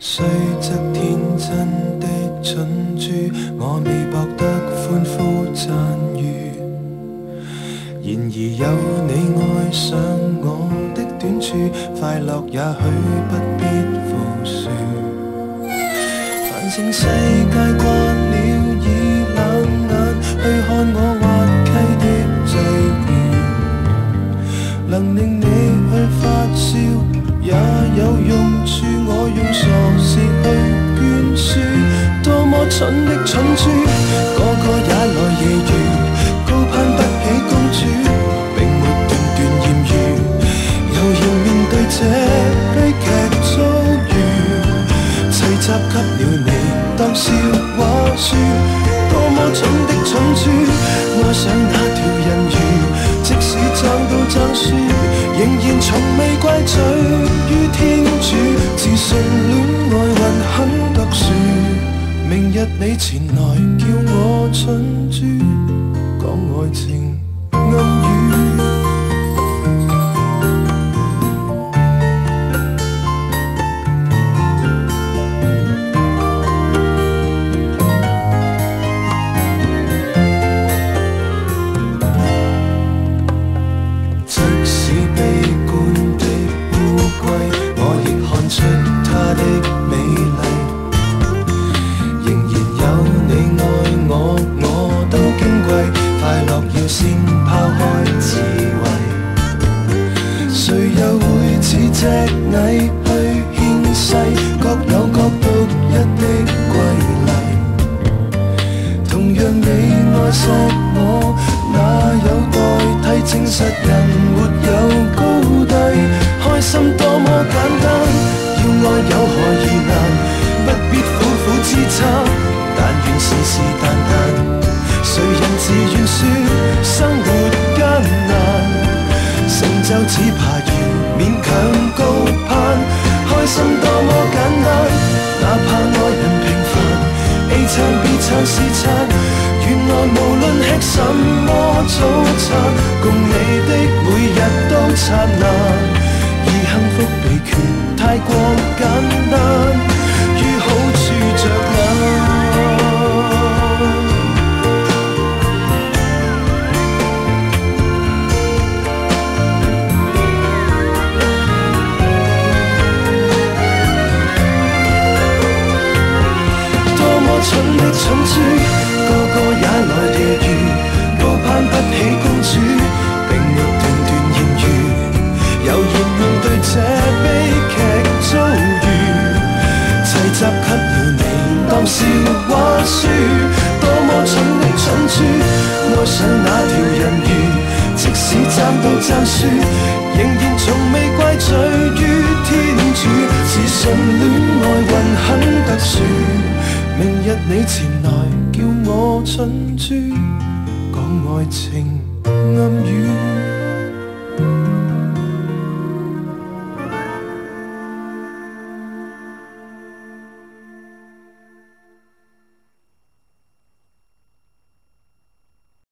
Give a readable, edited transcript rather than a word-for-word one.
雖則天真的蠢豬，我未博得歡呼讚譽。然而有你愛上我的短處，快樂也許不必負説。反正世界慣了以冷眼去看我滑稽的際遇，能令你去發笑也有用處，我用傻事去捐輸，多麼蠢的蠢豬，個個也來揶揄，高攀不起公主，並沒斷斷豔遇，又要面對這悲劇遭遇，齊集給了你當笑話說，多麼蠢的蠢豬，愛上那條人魚，即使爭到爭輸，仍然從未怪罪於天主，自信戀愛運很特殊，明日你前來叫我蠢豬，講愛情暗語。先拋開智慧，誰又會似隻蟻去獻世，各有各獨一的瑰麗。同樣你愛錫我，那有代替？證實人沒有高低，開心多麼簡單，要愛有何疑難？不必苦苦支撐，但願事事淡淡。誰人自願說生活艱難，成就似爬遙勉強高攀，開心多麼簡單，哪怕愛人平凡 A 餐 B 餐 C 餐，原來無論吃什麼早餐，共你的每日都燦爛，而幸福秘訣太過簡單，於好處着眼。蠢的蠢豬，個個也來揶揄，高攀不起公主，並沒斷斷豔遇，悠然面對這悲劇遭遇，齊集給了你當笑話說，多麼蠢的蠢豬，愛上那條人魚，即使爭到爭輸，仍然從未怪罪於天主，自信戀愛運很特殊，明日你前來叫我蠢豬，講愛情暗語。